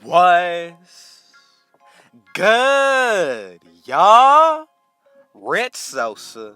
What's good, y'all? Red Sosa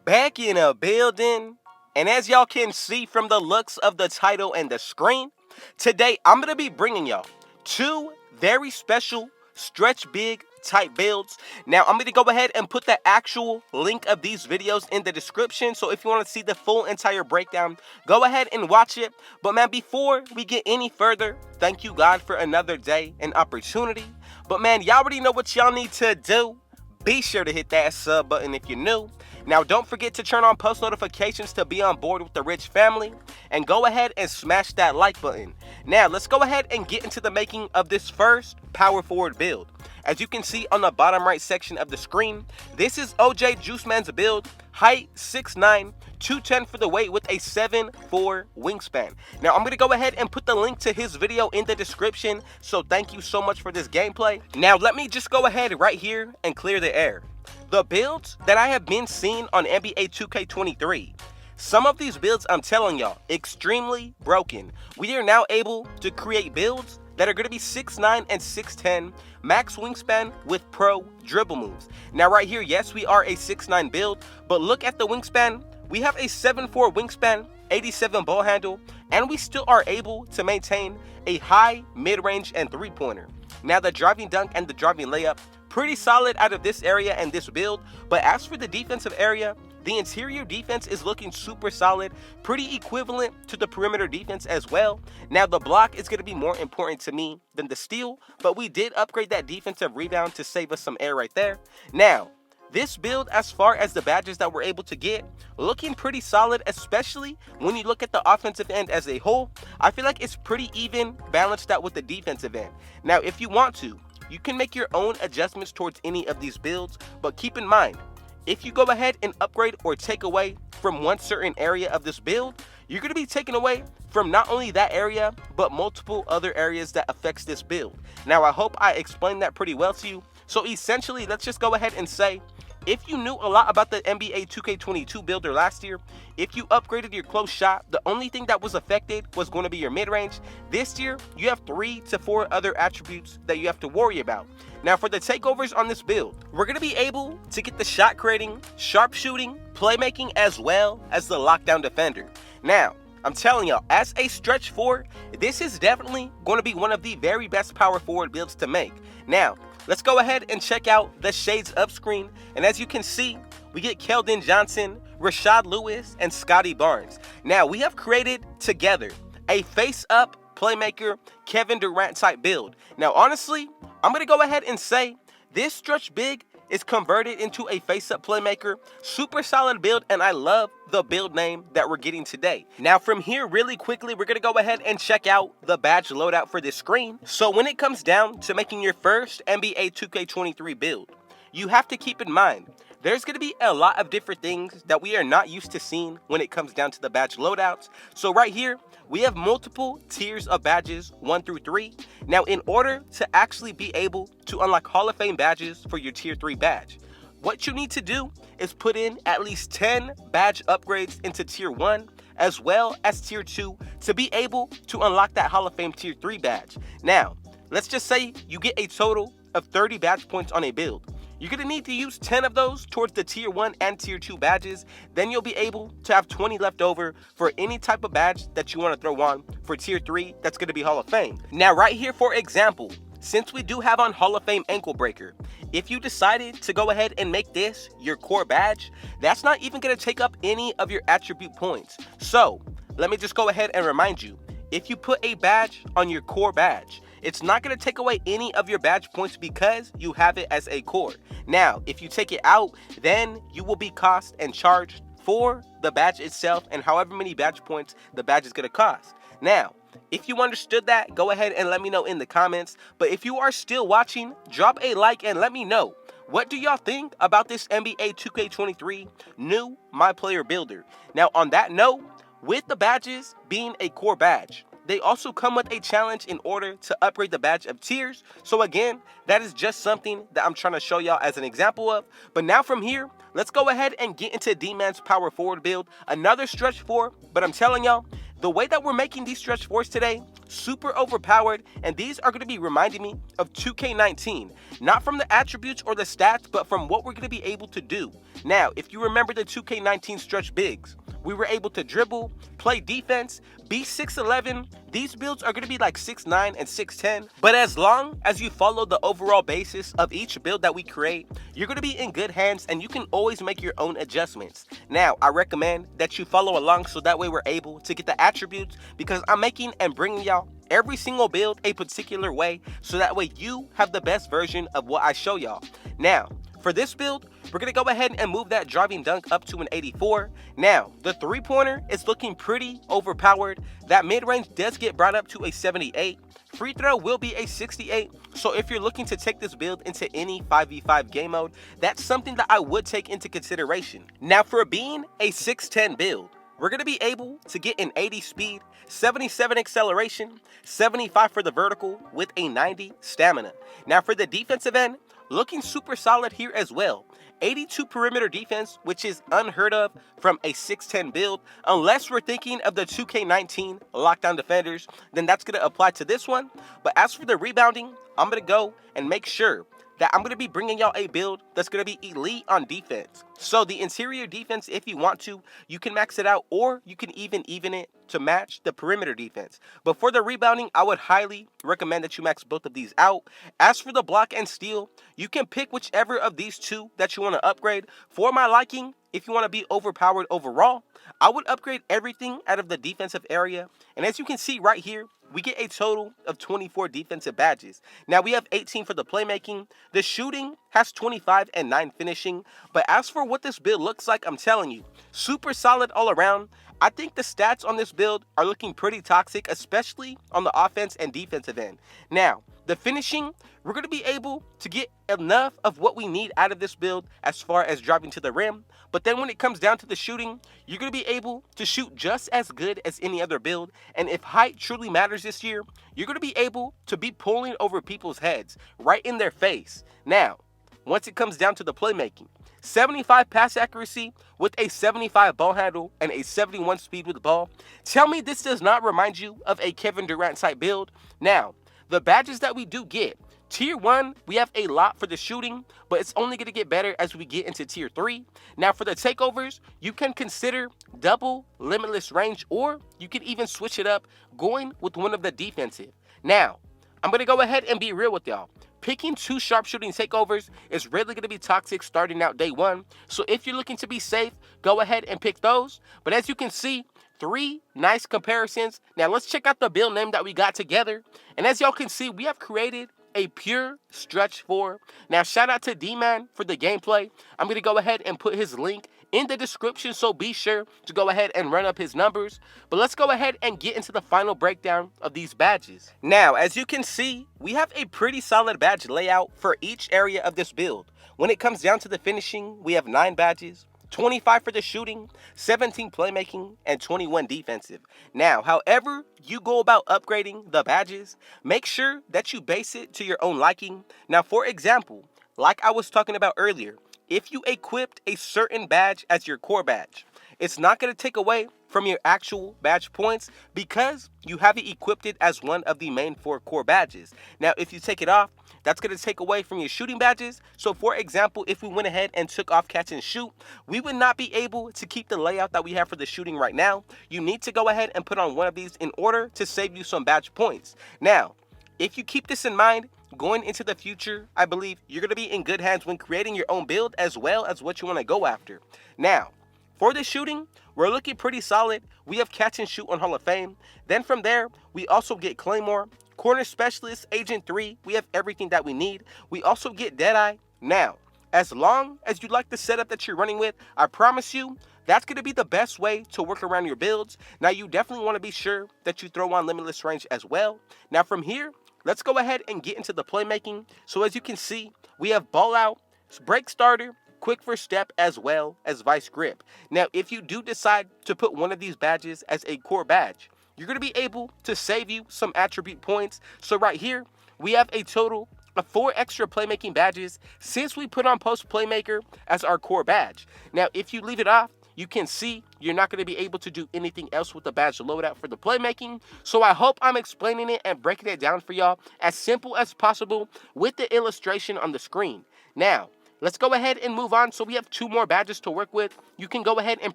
back in a building, and as y'all can see from the looks of the title and the screen, today I'm gonna be bringing y'all two very special stretch big type builds. Now I'm gonna go ahead and put the actual link of these videos in the description, so if you want to see the full entire breakdown, go ahead and watch it. But man, before we get any further, thank you God for another day and opportunity. But man, y'all already know what y'all need to do. Be sure to hit that sub button if you're new. Now don't forget to turn on post notifications to be on board with the Rich family, and go ahead and smash that like button. Now let's go ahead and get into the making of this first power forward build. As you can see on the bottom right section of the screen, this is OJ Juiceman's build, height 6'9", 210 for the weight with a 7'4" wingspan. Now I'm gonna go ahead and put the link to his video in the description, so thank you so much for this gameplay. Now let me just go ahead right here and clear the air. The builds that I have been seeing on NBA 2K23, some of these builds, I'm telling y'all, extremely broken. We are now able to create builds that are going to be 6'9" and 6'10", max wingspan with pro dribble moves. Now right here, yes, we are a 6'9" build, but look at the wingspan. We have a 7'4" wingspan, 87 ball handle, and we still are able to maintain a high mid-range and three-pointer. Now the driving dunk and the driving layup, pretty solid out of this area and this build. But as for the defensive area, the interior defense is looking super solid, pretty equivalent to the perimeter defense as well. Now the block is going to be more important to me than the steal, but we did upgrade that defensive rebound to save us some air right there. Now this build, as far as the badges that we're able to get, looking pretty solid, especially when you look at the offensive end as a whole. I feel like it's pretty even balanced out with the defensive end. Now if you want to, you can make your own adjustments towards any of these builds, but keep in mind, if you go ahead and upgrade or take away from one certain area of this build, you're going to be taking away from not only that area, but multiple other areas that affects this build. Now I hope I explained that pretty well to you. So essentially, let's just go ahead and say, if you knew a lot about the NBA 2K22 builder last year, if you upgraded your close shot, the only thing that was affected was going to be your mid-range. This year, you have 3 to 4 other attributes that you have to worry about. Now for the takeovers on this build, we're going to be able to get the shot creating, sharpshooting, playmaking, as well as the lockdown defender. Now, I'm telling y'all, as a stretch forward, this is definitely going to be one of the very best power forward builds to make. Now, let's go ahead and check out the shades up screen, and as you can see, we get Keldon Johnson, Rashad Lewis, and Scotty Barnes. Now, we have created together a face-up playmaker Kevin Durant type build. Now, honestly, I'm going to go ahead and say this stretch big is converted into a face-up playmaker. Super solid build, and I love the build name that we're getting today. Now from here, really quickly, we're going to go ahead and check out the badge loadout for this screen. So when it comes down to making your first NBA 2K23 build, you have to keep in mind there's going to be a lot of different things that we are not used to seeing when it comes down to the badge loadouts. So right here, we have multiple tiers of badges, 1 through 3. Now, in order to actually be able to unlock Hall of Fame badges for your tier 3 badge, what you need to do is put in at least 10 badge upgrades into tier 1 as well as tier 2 to be able to unlock that Hall of Fame tier 3 badge. Now, let's just say you get a total of 30 badge points on a build. You're going to need to use 10 of those towards the tier 1 and tier 2 badges. Then you'll be able to have 20 left over for any type of badge that you want to throw on for tier 3 that's going to be Hall of Fame. Now right here, for example, since we do have on Hall of Fame Ankle Breaker, if you decided to go ahead and make this your core badge, that's not even going to take up any of your attribute points. So let me just go ahead and remind you, if you put a badge on your core badge, it's not going to take away any of your badge points because you have it as a core. Now, if you take it out, then you will be cost and charged for the badge itself and however many badge points the badge is going to cost. Now, if you understood that, go ahead and let me know in the comments. But if you are still watching, drop a like and let me know, what do y'all think about this NBA 2K23 new My Player Builder? Now, on that note, with the badges being a core badge, they also come with a challenge in order to upgrade the badge of tiers. So again, that is just something that I'm trying to show y'all as an example of. But now from here, let's go ahead and get into D-Man's power forward build. Another stretch 4, but I'm telling y'all, The way that we're making these stretch 4s today, super overpowered, and these are going to be reminding me of 2K19, not from the attributes or the stats, but from what we're going to be able to do. Now, if you remember the 2K19 stretch bigs, we were able to dribble, play defense, be 6'11". These builds are going to be like 6'9" and 6'10". But as long as you follow the overall basis of each build that we create, you're going to be in good hands and you can always make your own adjustments. Now, I recommend that you follow along so that way we're able to get the attributes, because I'm making and bringing y'all every single build a particular way so that way you have the best version of what I show y'all. Now, for this build, we're going to go ahead and move that driving dunk up to an 84. Now, the three-pointer is looking pretty overpowered. That mid-range does get brought up to a 78. Free throw will be a 68. So if you're looking to take this build into any 5v5 game mode, that's something that I would take into consideration. Now, for being a 6'10 build, we're going to be able to get an 80 speed, 77 acceleration, 75 for the vertical with a 90 stamina. Now, for the defensive end, looking super solid here as well. 82 perimeter defense, which is unheard of from a 6'10 build. Unless we're thinking of the 2K19 lockdown defenders, then that's going to apply to this one. But as for the rebounding, I'm going to go and make sure that I'm going to be bringing y'all a build that's going to be elite on defense. So the interior defense, if you want to, you can max it out, or you can even it to match the perimeter defense. But for the rebounding, I would highly recommend that you max both of these out. As for the block and steal, you can pick whichever of these two that you want to upgrade. For my liking, if you want to be overpowered overall, I would upgrade everything out of the defensive area. And as you can see right here, we get a total of 24 defensive badges. Now, we have 18 for the playmaking. The shooting has 25 and 9 finishing. But as for what this build looks like, I'm telling you, super solid all around. I think the stats on this build are looking pretty toxic, especially on the offense and defensive end. Now, the finishing, we're going to be able to get enough of what we need out of this build as far as driving to the rim. But then when it comes down to the shooting, you're going to be able to shoot just as good as any other build. And if height truly matters this year, you're going to be able to be pulling over people's heads, right in their face. Now, once it comes down to the playmaking, 75 pass accuracy with a 75 ball handle and a 71 speed with the ball. Tell me this does not remind you of a Kevin Durant type build. Now, the badges that we do get, Tier 1, we have a lot for the shooting, but it's only going to get better as we get into Tier 3. Now, for the takeovers, you can consider double limitless range, or you can even switch it up going with one of the defensive. Now, I'm going to go ahead and be real with y'all. Picking 2 sharpshooting takeovers is really going to be toxic starting out day 1. So if you're looking to be safe, go ahead and pick those. But as you can see, 3 nice comparisons. Now let's check out the build name that we got together. And as y'all can see, we have created a pure stretch 4. Now shout out to D-Man for the gameplay. I'm going to go ahead and put his link in the description, so be sure to go ahead and run up his numbers. But let's go ahead and get into the final breakdown of these badges. Now, as you can see, we have a pretty solid badge layout for each area of this build. When it comes down to the finishing, we have 9 badges, 25 for the shooting, 17 playmaking, and 21 defensive. Now, however you go about upgrading the badges, make sure that you base it to your own liking. Now, for example, like I was talking about earlier, if you equipped a certain badge as your core badge, it's not going to take away from your actual badge points because you have it equipped it as one of the main 4 core badges. Now, if you take it off, that's going to take away from your shooting badges. So, for example, if we went ahead and took off catch and shoot, we would not be able to keep the layout that we have for the shooting right now. You need to go ahead and put on one of these in order to save you some badge points. Now, if you keep this in mind, going into the future, I believe you're going to be in good hands when creating your own build as well as what you want to go after. Now, for the shooting, we're looking pretty solid. We have catch and shoot on Hall of Fame. Then from there, we also get Claymore, Corner Specialist, Agent 3. We have everything that we need. We also get Deadeye. Now, as long as you like the setup that you're running with, I promise you, that's going to be the best way to work around your builds. Now, you definitely want to be sure that you throw on Limitless Range as well. Now, from here, let's go ahead and get into the playmaking. So as you can see, we have Ball Out, Break Starter, Quick First Step, as well as Vice Grip. Now, if you do decide to put one of these badges as a core badge, you're going to be able to save you some attribute points. So right here, we have a total of 4 extra playmaking badges since we put on Post Playmaker as our core badge. Now, if you leave it off, you can see you're not going to be able to do anything else with the badge loadout for the playmaking. So I hope I'm explaining it and breaking it down for y'all as simple as possible with the illustration on the screen. Now, let's go ahead and move on. So we have 2 more badges to work with. You can go ahead and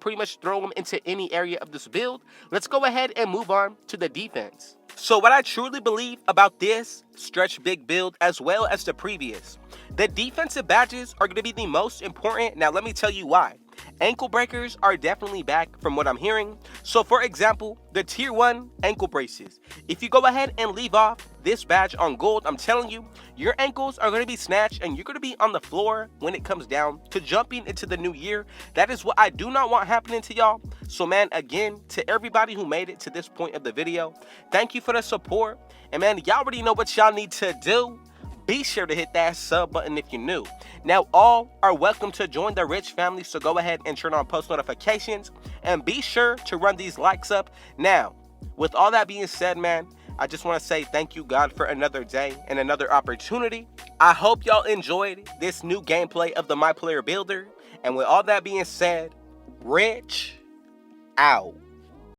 pretty much throw them into any area of this build. Let's go ahead and move on to the defense. So what I truly believe about this stretch big build as well as the previous, the defensive badges are going to be the most important. Now let me tell you why. Ankle breakers are definitely back from what I'm hearing. So for example, the tier 1 ankle braces. If you go ahead and leave off this badge on gold, I'm telling you, your ankles are going to be snatched and you're going to be on the floor when it comes down to jumping into the new year. That is what I do not want happening to y'all. So man, again, to everybody who made it to this point of the video, thank you for the support. And man, y'all already know what y'all need to do. Be sure to hit that sub button if you're new. Now, all are welcome to join the rich family, so go ahead and turn on post notifications and be sure to run these likes up. Now, with all that being said, man, I just want to say thank you, God, for another day and another opportunity. I hope y'all enjoyed this new gameplay of the My Player Builder. And with all that being said, Rich out.